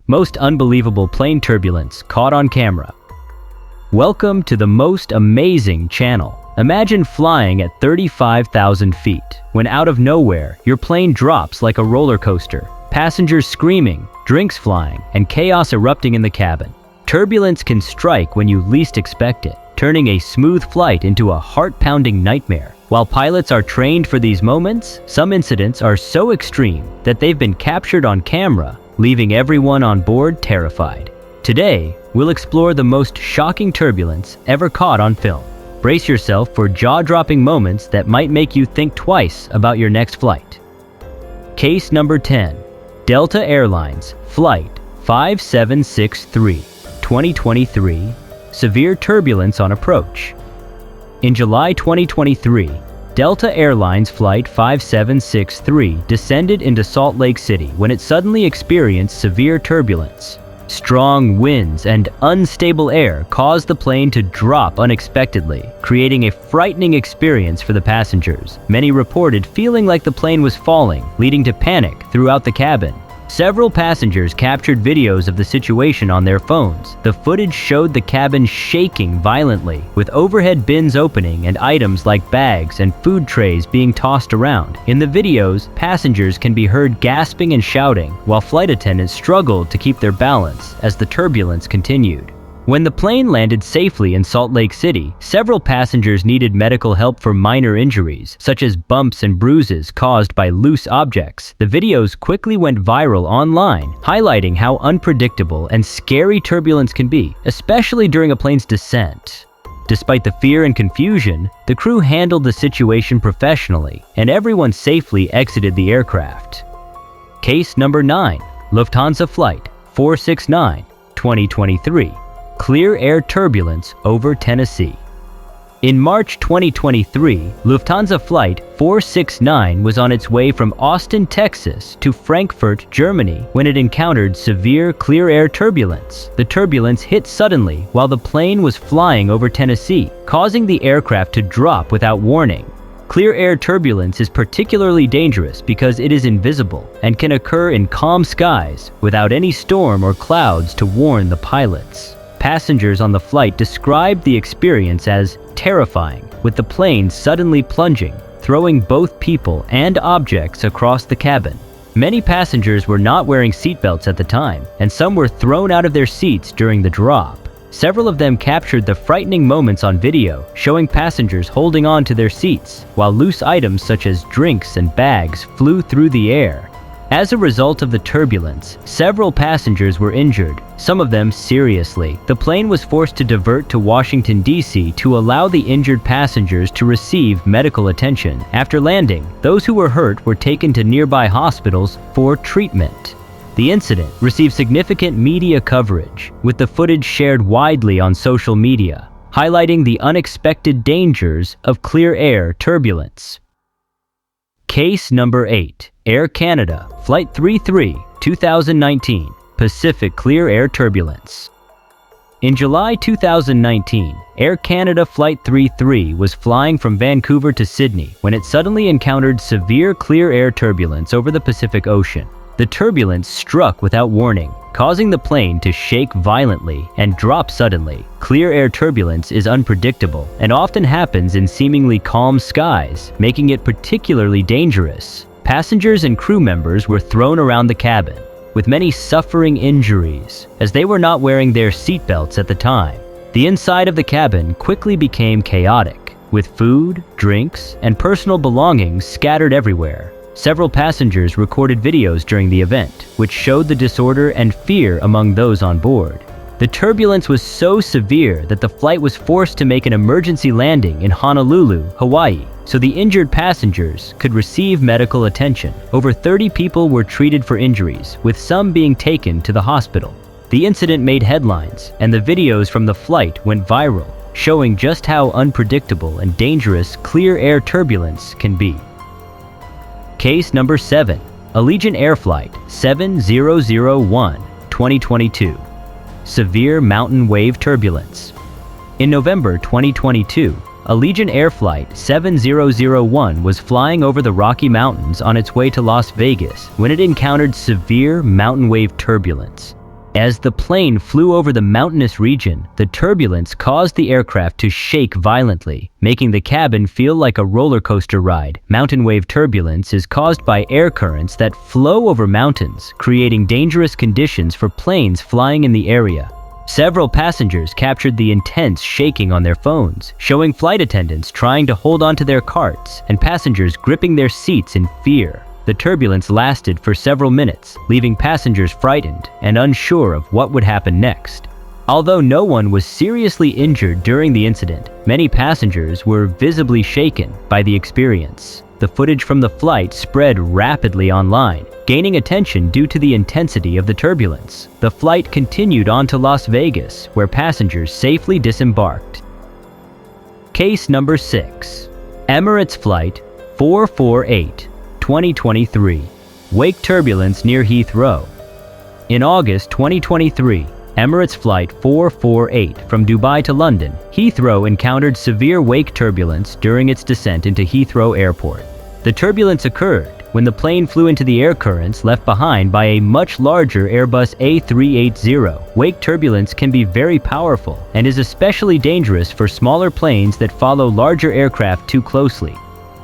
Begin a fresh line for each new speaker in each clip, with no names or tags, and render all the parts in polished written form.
Most unbelievable plane turbulence caught on camera. Welcome to the most amazing channel. Imagine flying at 35,000 feet, when out of nowhere, your plane drops like a roller coaster. Passengers screaming, drinks flying, and chaos erupting in the cabin. Turbulence can strike when you least expect it, turning a smooth flight into a heart-pounding nightmare. While pilots are trained for these moments, some incidents are so extreme that they've been captured on camera, leaving everyone on board terrified. Today, we'll explore the most shocking turbulence ever caught on film. Brace yourself for jaw-dropping moments that might make you think twice about your next flight. Case number 10. Delta Airlines Flight 5763, 2023. Severe turbulence on approach. In July 2023, Delta Airlines Flight 5763 descended into Salt Lake City when it suddenly experienced severe turbulence. Strong winds and unstable air caused the plane to drop unexpectedly, creating a frightening experience for the passengers. Many reported feeling like the plane was falling, leading to panic throughout the cabin. Several passengers captured videos of the situation on their phones. The footage showed the cabin shaking violently, with overhead bins opening and items like bags and food trays being tossed around. In the videos, passengers can be heard gasping and shouting, while flight attendants struggled to keep their balance as the turbulence continued. When the plane landed safely in Salt Lake City, several passengers needed medical help for minor injuries, such as bumps and bruises caused by loose objects. The videos quickly went viral online, highlighting how unpredictable and scary turbulence can be, especially during a plane's descent. Despite the fear and confusion, the crew handled the situation professionally, and everyone safely exited the aircraft. Case number 9. Lufthansa Flight 469, 2023. Clear air turbulence over Tennessee. In March 2023, Lufthansa Flight 469 was on its way from Austin, Texas to Frankfurt, Germany when it encountered severe clear air turbulence. The turbulence hit suddenly while the plane was flying over Tennessee, causing the aircraft to drop without warning. Clear air turbulence is particularly dangerous because it is invisible and can occur in calm skies without any storm or clouds to warn the pilots. Passengers on the flight described the experience as terrifying, with the plane suddenly plunging, throwing both people and objects across the cabin. Many passengers were not wearing seatbelts at the time, and some were thrown out of their seats during the drop. Several of them captured the frightening moments on video, showing passengers holding on to their seats, while loose items such as drinks and bags flew through the air. As a result of the turbulence, several passengers were injured, some of them seriously. The plane was forced to divert to Washington, D.C. to allow the injured passengers to receive medical attention. After landing, those who were hurt were taken to nearby hospitals for treatment. The incident received significant media coverage, with the footage shared widely on social media, highlighting the unexpected dangers of clear air turbulence. Case number 8. Air Canada Flight 33, 2019. Pacific Clear Air Turbulence. In July 2019, Air Canada Flight 33 was flying from Vancouver to Sydney when it suddenly encountered severe clear air turbulence over the Pacific Ocean. The turbulence struck without warning, causing the plane to shake violently and drop suddenly. Clear air turbulence is unpredictable and often happens in seemingly calm skies, making it particularly dangerous. Passengers and crew members were thrown around the cabin, with many suffering injuries, as they were not wearing their seatbelts at the time. The inside of the cabin quickly became chaotic, with food, drinks, and personal belongings scattered everywhere. Several passengers recorded videos during the event, which showed the disorder and fear among those on board. The turbulence was so severe that the flight was forced to make an emergency landing in Honolulu, Hawaii, so the injured passengers could receive medical attention. Over 30 people were treated for injuries, with some being taken to the hospital. The incident made headlines, and the videos from the flight went viral, showing just how unpredictable and dangerous clear air turbulence can be. Case number 7. Allegiant Air Flight 7001, 2022. Severe mountain wave turbulence. In November 2022, Allegiant Air Flight 7001 was flying over the Rocky Mountains on its way to Las Vegas when it encountered severe mountain wave turbulence. As the plane flew over the mountainous region, the turbulence caused the aircraft to shake violently, making the cabin feel like a roller coaster ride. Mountain wave turbulence is caused by air currents that flow over mountains, creating dangerous conditions for planes flying in the area. Several passengers captured the intense shaking on their phones, showing flight attendants trying to hold onto their carts and passengers gripping their seats in fear. The turbulence lasted for several minutes, leaving passengers frightened and unsure of what would happen next. Although no one was seriously injured during the incident, many passengers were visibly shaken by the experience. The footage from the flight spread rapidly online, gaining attention due to the intensity of the turbulence. The flight continued on to Las Vegas, where passengers safely disembarked. Case number 6. Emirates Flight 448, 2023. Wake turbulence near Heathrow. In August 2023, Emirates Flight 448 from Dubai to London, Heathrow encountered severe wake turbulence during its descent into Heathrow Airport. The turbulence occurred when the plane flew into the air currents left behind by a much larger Airbus A380. Wake turbulence can be very powerful and is especially dangerous for smaller planes that follow larger aircraft too closely.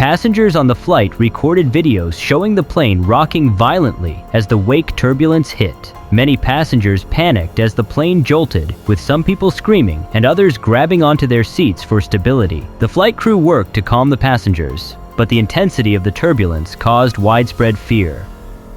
Passengers on the flight recorded videos showing the plane rocking violently as the wake turbulence hit. Many passengers panicked as the plane jolted, with some people screaming and others grabbing onto their seats for stability. The flight crew worked to calm the passengers, but the intensity of the turbulence caused widespread fear.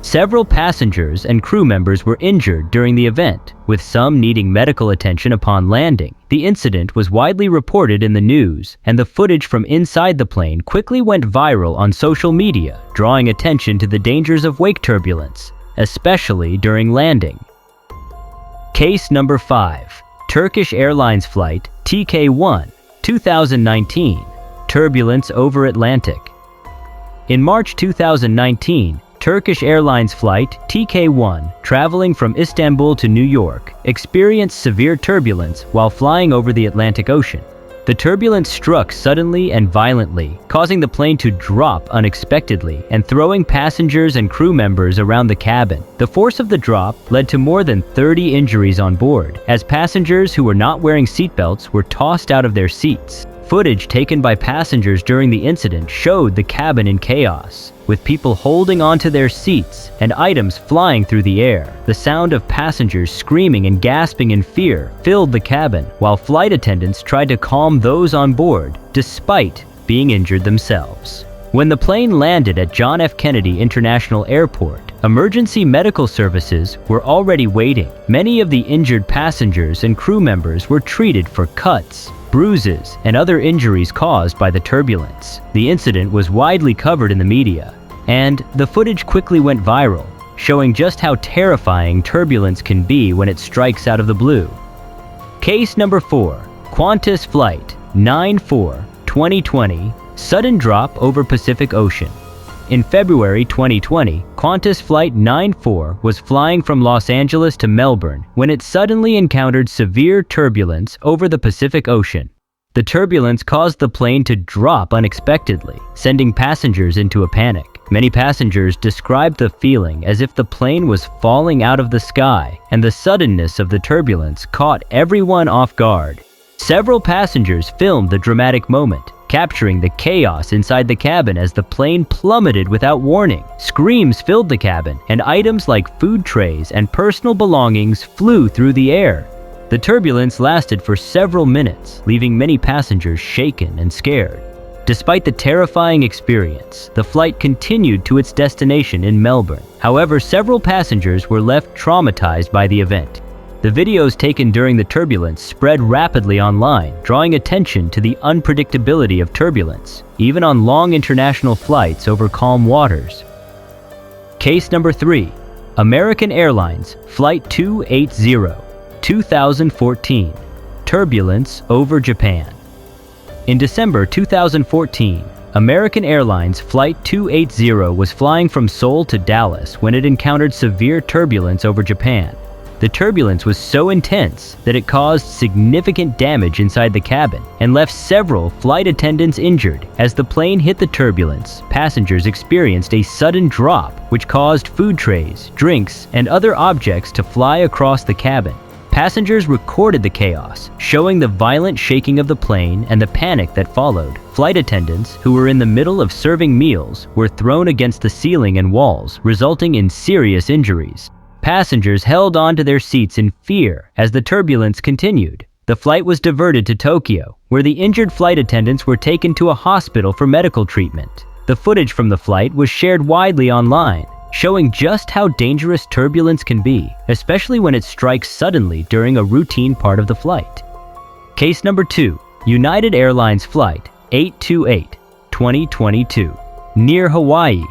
Several passengers and crew members were injured during the event, with some needing medical attention upon landing. The incident was widely reported in the news, and the footage from inside the plane quickly went viral on social media, drawing attention to the dangers of wake turbulence, especially during landing. Case number 5. Turkish Airlines Flight TK1, 2019. Turbulence over Atlantic. In March 2019, Turkish Airlines Flight TK1, traveling from Istanbul to New York, experienced severe turbulence while flying over the Atlantic Ocean. The turbulence struck suddenly and violently, causing the plane to drop unexpectedly and throwing passengers and crew members around the cabin. The force of the drop led to more than 30 injuries on board, as passengers who were not wearing seatbelts were tossed out of their seats. Footage taken by passengers during the incident showed the cabin in chaos, with people holding onto their seats and items flying through the air. The sound of passengers screaming and gasping in fear filled the cabin, while flight attendants tried to calm those on board, despite being injured themselves. When the plane landed at John F. Kennedy International Airport, emergency medical services were already waiting. Many of the injured passengers and crew members were treated for cuts, bruises, and other injuries caused by the turbulence. The incident was widely covered in the media, and the footage quickly went viral, showing just how terrifying turbulence can be when it strikes out of the blue. Case number 4. Qantas Flight 94, 2020. Sudden drop over Pacific Ocean. In February 2020, Qantas Flight 94 was flying from Los Angeles to Melbourne when it suddenly encountered severe turbulence over the Pacific Ocean. The turbulence caused the plane to drop unexpectedly, sending passengers into a panic. Many passengers described the feeling as if the plane was falling out of the sky, and the suddenness of the turbulence caught everyone off guard. Several passengers filmed the dramatic moment, capturing the chaos inside the cabin as the plane plummeted without warning. Screams filled the cabin, and items like food trays and personal belongings flew through the air. The turbulence lasted for several minutes, leaving many passengers shaken and scared. Despite the terrifying experience, the flight continued to its destination in Melbourne. However, several passengers were left traumatized by the event. The videos taken during the turbulence spread rapidly online, drawing attention to the unpredictability of turbulence, even on long international flights over calm waters. Case number 3. American Airlines Flight 280, 2014. Turbulence over Japan. In December 2014, American Airlines Flight 280 was flying from Seoul to Dallas when it encountered severe turbulence over Japan. The turbulence was so intense that it caused significant damage inside the cabin and left several flight attendants injured. As the plane hit the turbulence, passengers experienced a sudden drop, which caused food trays, drinks, and other objects to fly across the cabin. Passengers recorded the chaos, showing the violent shaking of the plane and the panic that followed. Flight attendants, who were in the middle of serving meals, were thrown against the ceiling and walls, resulting in serious injuries. Passengers held on to their seats in fear as the turbulence continued. The flight was diverted to Tokyo, where the injured flight attendants were taken to a hospital for medical treatment. The footage from the flight was shared widely online, showing just how dangerous turbulence can be, especially when it strikes suddenly during a routine part of the flight. Case number 2. United Airlines Flight 828, 2022, near Hawaii.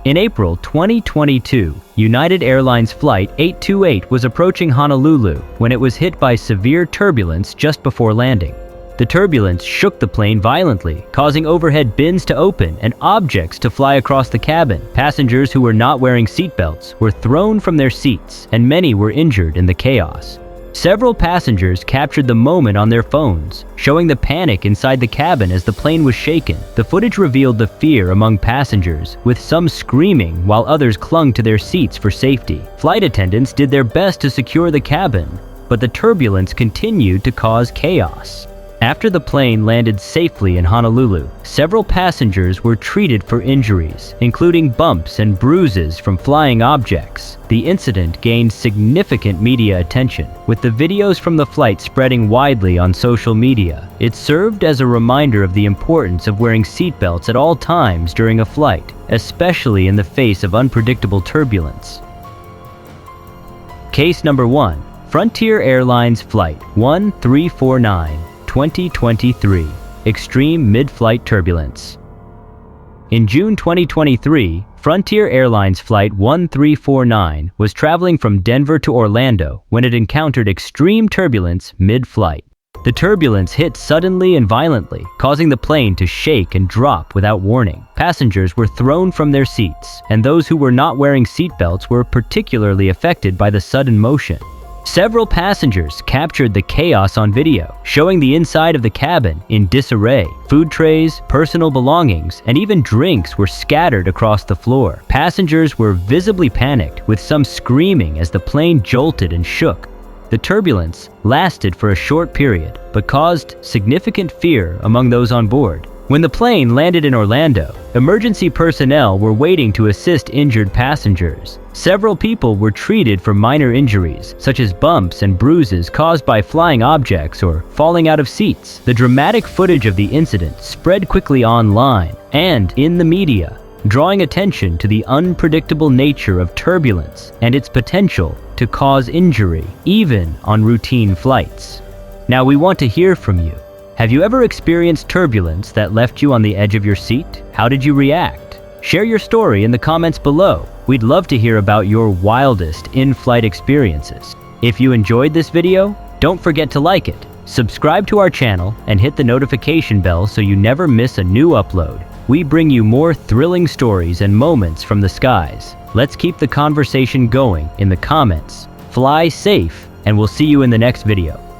In April 2022, United Airlines Flight 828 was approaching Honolulu when it was hit by severe turbulence just before landing. The turbulence shook the plane violently, causing overhead bins to open and objects to fly across the cabin. Passengers who were not wearing seatbelts were thrown from their seats, and many were injured in the chaos. Several passengers captured the moment on their phones, showing the panic inside the cabin as the plane was shaken. The footage revealed the fear among passengers, with some screaming while others clung to their seats for safety. Flight attendants did their best to secure the cabin, but the turbulence continued to cause chaos. After the plane landed safely in Honolulu, several passengers were treated for injuries, including bumps and bruises from flying objects. The incident gained significant media attention, with the videos from the flight spreading widely on social media. It served as a reminder of the importance of wearing seatbelts at all times during a flight, especially in the face of unpredictable turbulence. Case number 1. Frontier Airlines Flight 1349, 2023, extreme mid-flight turbulence. In June 2023, Frontier Airlines Flight 1349 was traveling from Denver to Orlando when it encountered extreme turbulence mid-flight. The turbulence hit suddenly and violently, causing the plane to shake and drop without warning. Passengers were thrown from their seats, and those who were not wearing seatbelts were particularly affected by the sudden motion. Several passengers captured the chaos on video, showing the inside of the cabin in disarray. Food trays, personal belongings, and even drinks were scattered across the floor. Passengers were visibly panicked, with some screaming as the plane jolted and shook. The turbulence lasted for a short period, but caused significant fear among those on board. When the plane landed in Orlando, emergency personnel were waiting to assist injured passengers. Several people were treated for minor injuries, such as bumps and bruises caused by flying objects or falling out of seats. The dramatic footage of the incident spread quickly online and in the media, drawing attention to the unpredictable nature of turbulence and its potential to cause injury, even on routine flights. Now we want to hear from you. Have you ever experienced turbulence that left you on the edge of your seat? How did you react? Share your story in the comments below. We'd love to hear about your wildest in-flight experiences. If you enjoyed this video, don't forget to like it, subscribe to our channel, and hit the notification bell so you never miss a new upload. We bring you more thrilling stories and moments from the skies. Let's keep the conversation going in the comments. Fly safe, and we'll see you in the next video.